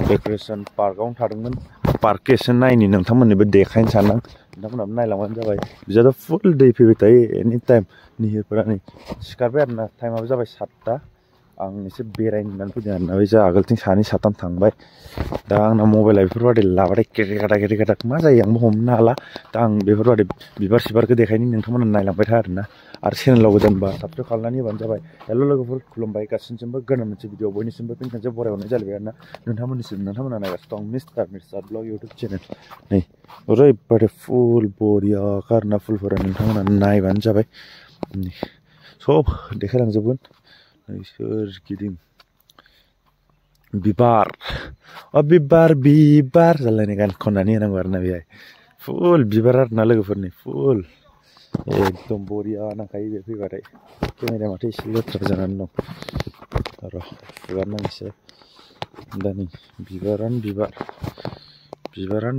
decoration पार्कआवनो थादोंमोन पार्कखौ एसे नायनि नोंथांमोननोबो देखायनो सानदों नोंथांमोनाबो नायलांबानो जाबाय बिजाथ' फुल दै फैबाय थायो एनि टाइम निहिरफोरा नै सिखारबाय आरोना टाइमाबो जाबाय 7टा आं एसे बेरायनो होननानै फैदों आरोना बे जा आगोलथिं सानै साथाम थांबाय दा आंना मबाइला बेफोरबायदि लाबाथाय गेरेगादा मा जायो आंबो हमनो हाला दा आं बेफोरबायदि बिबार सिबारखौ देखायनो नोंथांमोना नायलांबाय था आरोना आरो चेनेलाव गोदानबा साबसक्राइब खालामनानै होबानो जाबाय हेल' लोगोफोर खुलुमबाय गासिनिसिमबो गोदान मोनसे भिडिअ बयनिसिमबो फिन खनसे बरायहरनाय जालायबाय आरोना नोंथांमोना नायगासिनो दं mister Mirza blog YouTube channel नै ओरैबायदि फुल बरिया आरोना फुलफोरा नोंथांमोना नायबानो जाबाय सब देखायलांजोबगोन सोरगिदिं बिबार बिबार बिबार जालायनाय गान खननानै होनांगौ आरोना बेहाय फुल बिबार आरोना लोगोफोरनि फुल एकदम बरिया नांखायो बे फैबाथाय केमेराया माथो एसे लेथ्रा जानानै दं र' फुगारनांगोनसो दा नै बिबारानो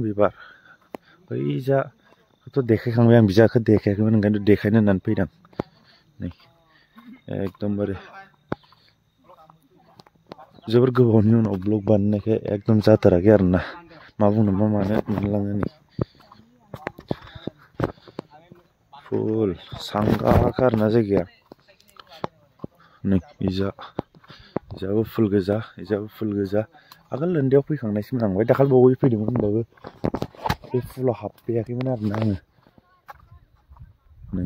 बिबार बैजाखौथ' देखायखांबाय आं बिजाखौ देखायाखैमोन ओंखायनोथ' देखायनो होननानै फैदों नै एकदमबारे जोबोर गोबावनि उनाव ब्लग बानायनायखाय एकदम जाथाराखै आरोना मा बुंनो मा मानो मोनलाङो नै फुल सांग्राखा आरोना जायगाया नै इजाबो फुल गोजा आगोल उन्दैयाव फैखांनायसोमोन आं दाखालि बावै फैदोंमोन होनबाबो बे फुलाव हाबफैयाखैमोन आरोना आङो नै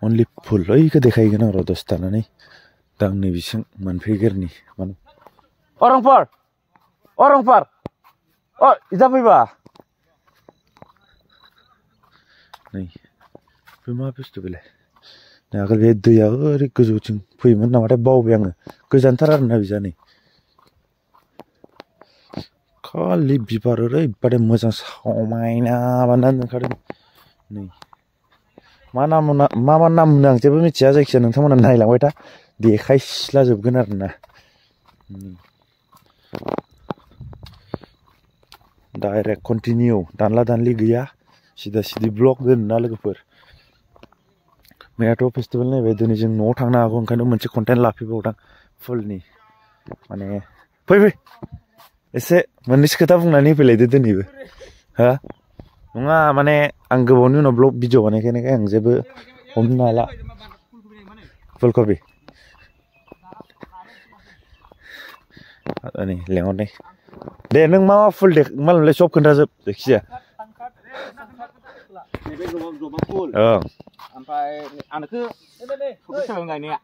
अनलि फुल ओइखौ देखायगोन आं र' दसे थानानै दा आं नैबेसिम मोनफैग्रोनि माने अरंफार इजा फैबा नै बे मा बुस्थु बेलाय आगोल बे दैया ओरै गोजौथिं फैयोमोन नामाथाय बावबाय आङो गोजानथार आरोना बिजा नै खालि बिबार ओरैबादि मोजां समायना बानायनानै दोनखादों नै मा नाम होनो आं जेबो मिथिया जायखिजाया नोंथांमोना नायलांबाय था देखायस्लाजोबगोन आरोना डाइरेक्ट कन्टिनिउ दानला दानलि गैया सिदा सिदि ब्लग दोनोना लोगोफोर मैयाथ' फेस्टिभेल नायबाय दिनै जों न'आव थांनो हागौ ओंखायनो मोनसे कन्टेन्ट लाफैबावदां फुलनि माने फै एसे मोननैसो खोथा बुंनानै फैलायदो दिनैबो हा नङा माने आं गोबावनि उनाव ब्लग भिडिअ बानायखायनो आं जेबो हमनो हाला फुलकबि नै लेंहरनाय दे नों मा फुल मालाय सब खोन्थाजोब जायखिजाया ओं ओमफ्राय आंनोखो गायनाया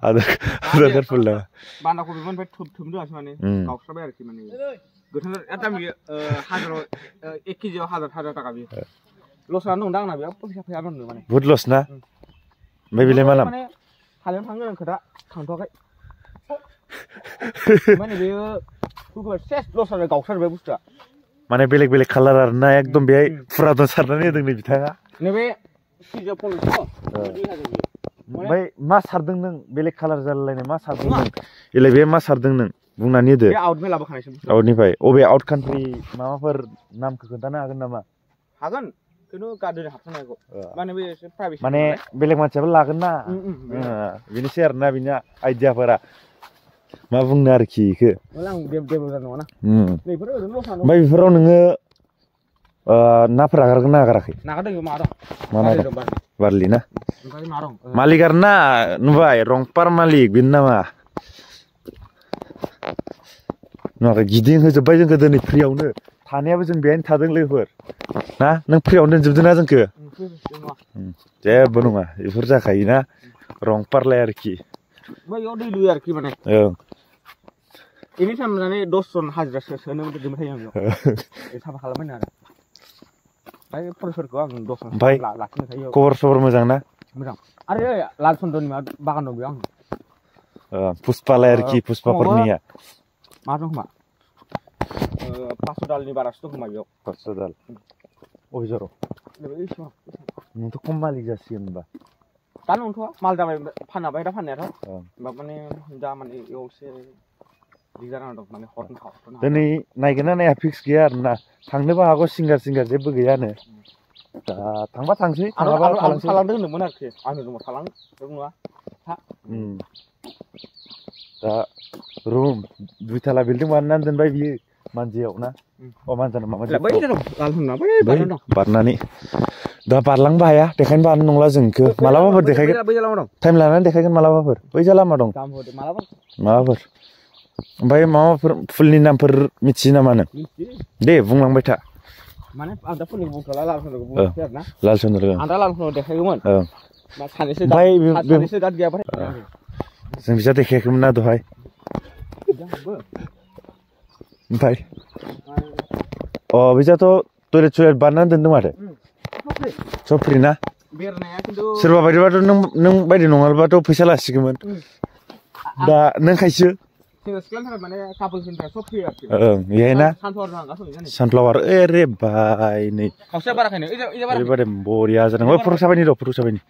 आधा फुल ना बान्दा कबिमोन ओमफ्राय थोबदोंसो माने गावस्राबाय आरोखि माने गोथां दाम बियो हाजाराव 1 केजियाव 1000 थाखा बियो लस जानानै दं दा आंना बेयाव फैसा मोनदों माने बुहुद लस ना ओमफ्राय बेलाय मा नाम माने हालेवनो थांगोन आं खोथा थांथ'वाखै माने बेयो सेस लस जाबाय गावस्राबाय बुस्थुआ माने बेलेग कालार आरोना एकदम बेहाय फुरादन सारनानै होदों नै बिथाङा नैबे केजियाव 50 ओमफ्राय मा सारदों नों बेलेग कालार जालायनाय मा सारदों नों एलाय बे मा सारदों नों बुंनानै होदो बे आउटनिफ्राय लाबोखानायसो आउटनिफ्राय अबे आउट कान्ट्रि माबाफोर नामखौ खोन्थानो हागोन नामा हागोन खिन्थु गार्डेन हाबथानायखौ माने बे एसे प्राइभेट माने बेलेग मानसियाबो लागोन ना बेनोसै आरोना बिना आइडियाफोरा मा बुंनो आरोखि इखो ओमफ्राय बेफोराव नोङो नाफोर आगारगोन ना आगाराखै नागारदों मा दं मा ना दं बारलि ना ओमफ्राय मा दं मालिक आरोना नुबाय रंपार मालिक बेनो नामा नुवाखै गिदिंहोजोब्बाय जोंखौ दिनै फ्रियावनो थानायाबो जों बेहायनो थादों लोगोफोर ना नों फ्रियावनो दोनजोबदों ना जोंखौ जेबो नङा बेफोर जाखायोना रंपारलाय आरोखि बैयाव दै लुयो आरोखि माने ओं एनि टाइम माने 10 जन हाजिरा सोनो दोनबाय थायो आं बेयाव साफा खालामबाय आरो ओमफ्राय फरेस्टफोरखौ आं 10 जन लाखिनो थायो खबर सबर मोजां ना मोजां आरो लाल चन्दननि बागान दं बेयाव आं पुष्पालाय आरोखि पुष्पाफोरनिया मा दं खोमा 500 दालनि बारासो दं खोमा बेयाव 500 दाल अबे जराव नोंथ' खम मालिक जासिगोन होनबा दा नंथ'आ माल जाबाय फानहाबाय दा फाननायाथ' माने दा माने बेयाव एसे दिगदार जाना दं माने हरनो दिनै नायगोन ना नाया फिक्स गैया आरोना थांनोबो हागौ सिंगार जेबो गैयानो दा थांबा थांसै थाङाबा थालांसै थालांदों होनदोंमोन आरोखि आंनि रुमाव थालां जेबो नङा दा रुम दुइथाला बिल्डिं बानायनानै दोनबाय बियो मानजियाव ना अ मानजाना माबा बै दं लाल होनना बै बारना दं बारनानै दा बारलांबा हाया देखायनो बानो नंला जोंखो मालाबाफोर देखायगोन बै लामा दं टाइम लानानै देखायगोन मालाबाफोर बै लामा दं दाम होदो मालाबा माबाफोर ओमफ्राय माबाफोर फुलनि नामफोर मिथियो नामा नों दे बुंलांबाय था माने आं दा फुलनि बुंथला लाल होननायखौ बुंसै आरोना लाल चन्द्र आं दा लाल होननाय देखायगौमोन मा सानैसो दाद गैयाबा जों बिजा देखायाखैमोन ना दहाय ओमफ्राय अ बिजाथ' टयलेट बानायनानै दोनदों माथो सब फ्रि ना बेरनाया खिन्थु सोरबा बायदिबाथ' नों बायदि नङाबाथ' फैसा लासिगौमोन दा नों खायसो सेंग्रा सिख्लानि थाखाय माने कापोलफोरनि थाखाय सब फ्रि आरोखि बेहाय ना सानफ्लावार सानफ्लावार रे भाई नै खावसेया बाराखैनो ओरैबादि बरिया जादों फटक साबायनि र' फटक साबायनि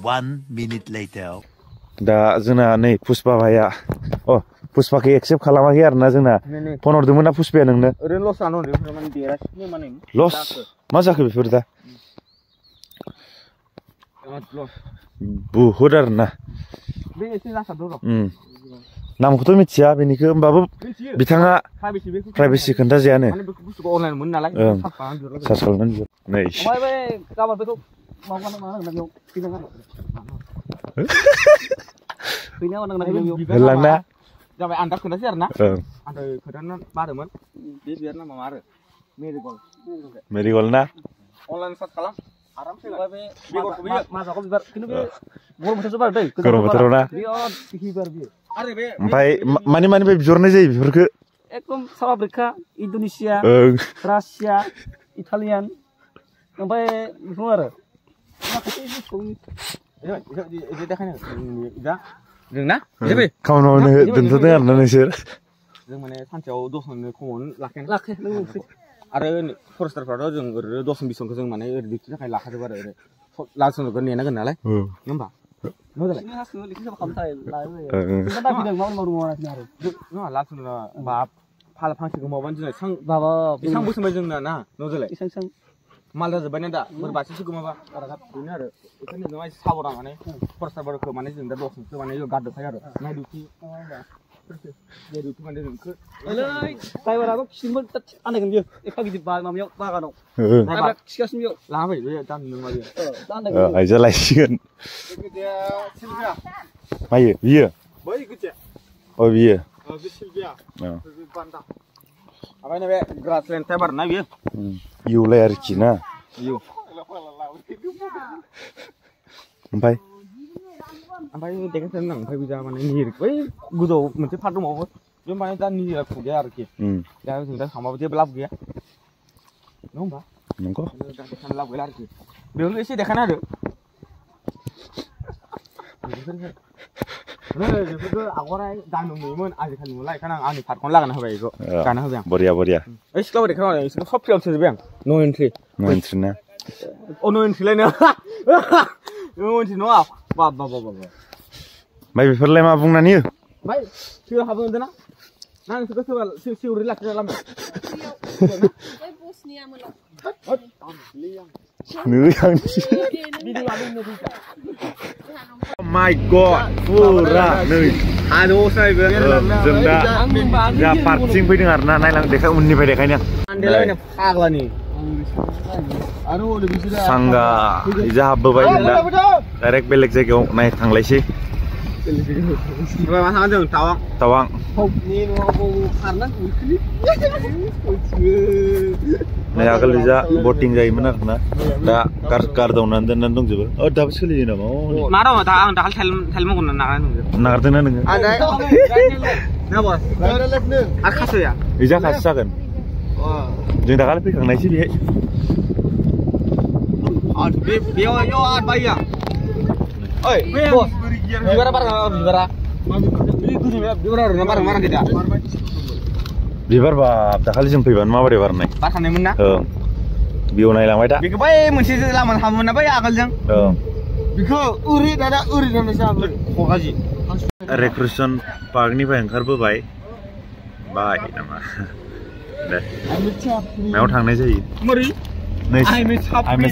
1 minute later दा जोंना नै पुष्पा भाइया अ पुष्पाखौ एक्सेप्ट खालामाखै आरोना जोंना फन हरदोंमोन ना पुष्पाया नोंनो ओरैनो लस जानो हरदों माने देरासिनो माने लस मा जाखो बेफोर दा बुहुद आरोना बे एसे जासाबदों र' नामखौथ' मिथिया बेनिखौ होमबाबो बिथाङा प्राइभेसि खोन्थाजायानो बुस्थुखौ अनलाइन मोनो नालाय सार्च खालामनानै नै ओमफ्राय बे गाबोन बेखौ माबानो मा होनगोन बेयाव होलांना जाबाय आं दा खोन्थासै आरोना आं खोन्थानो बादोंमोन बे बियारना माबा आरो मेरिगल्ड ना अनलाइन सार्च खालाम आरामसे बे माजाखौ बिबार खिन्थु बे गरम बोथोरसो बार दै गरम बोथोराव ना बिराद बिबार बियो आरो बे ओमफ्राय मानि बिहरनाय जायो बेफोरखौ एकदम south Africa Indonesia Russia Italian ओमफ्राय बेखौ आरो माखासे बुस्थु देखायनो दा जोंना खामानि मावनो दोनथ'दों आरोना नोंसोर जों माने सानसेयाव 10 जननि खमावनो लाखाया आरो फरेस्टारफ्राथ' जों ओरैनो 10 20 जों माने ओरै दिखिनो थाखाय लाखाजोबो आरो ओरै लाल चन्द्रखौ नेनांगोन नालाय होमबा मोजां लाल चन्द्र बा फांसेखौ माबानो दिनै बेसेबां बोसोरबाय जोंना ना न'जोलाय माल जाजोब्बाय ना दा बोर बासिसो गोमाबा बेनो आरो बेखायनो जों एसे साबधान माने फरेस्टारफोरखौ माने जों दा 10 माने गारजोबखायो आरो नाइट डिउटि माने जोंखौ ड्राइभाराबो खिसिमोन आन्दायगोन बियो एफा गिदिर माबायाव बागानाव खिगासिनो बेयाव लाबाय बे दान नङा बेयो आइजा लायसिगोन मायो बियो बै गोजा अ बियो बे सिलभिया बे बान्दा ओमफ्राय नैबे ग्रासलेन्ड टाइप आरोना बियो इउलाय आरोखि ना इउ ओमफ्राय देखायनो ओमफ्राय बिजा माने निहिर बै गोजौआव मोनसे पार्ट दंबावो बे माने दा निहिरा खुगैया आरोखि दा जों दा थांबाबो जेबो लाब गैया नङा होमबा नंगौ दा देखायनो लाब गैला आरोखि बेयावनो एसे देखायना होदो बेफोरखौ आगराय दानो नुयोमोन आजिखालि नुला बेखायनो आं आंनि पार्टखौनो लागायना होबाय बेखौ गाना होबाय आं बरिया ओइ सिख्लाबो देखायना होबाय सब फ्रियाव सोजोबबाय आं नो एन्ट्रि ना अ नो एन्ट्रिलायनो नो एन्ट्रि नङा बाब ओमफ्राय बेफोरलाय मा बुंनानै हो ओमफ्राय सिगां हाबो मोनदों ना नोंसोरखौ सोरबा सिउरि लाखिना लामायाव माय गड फुरा नै जों दा पार्कसिम फैदों आरोना नायलां देखाय उननिफ्राय देखायनो फाग्लानि सांगा इजा हाबबोबाय जों दा डाइरेक्ट बेलेग जायगायाव नाय थांलायसै टावां नै आगोल इजा बटिं जायोमोन आरोना दा गारदावनानै दोननानै दंजोबो दाबो सोलियो नामा मा दङ दा आं दाखालि थाइल मावगोन नागारदोंना नोङो आरो खासया इजा खासो जागोन जों दाखालि फैखांनायसै बेहाय बेयाव बायो आं ओइ बस बिबारा बारा बिबारा बिबार बाब दाखालि जों फैबानो माबोरै बारनाय बारखानायमोन ना बेयाव नायलांबाय दा बेखौ बै मोनसे लामा हाबोमोन ना बै आगोलजों बेखौ ओरै दाना ओरै थांनोसै आं क'काजि रेक्रिएसन पार्कनिफ्राय ओंखारबोबाय बाय नामा दे मायाव थांनाय जायो मोरै नै आइ मे साफ्रि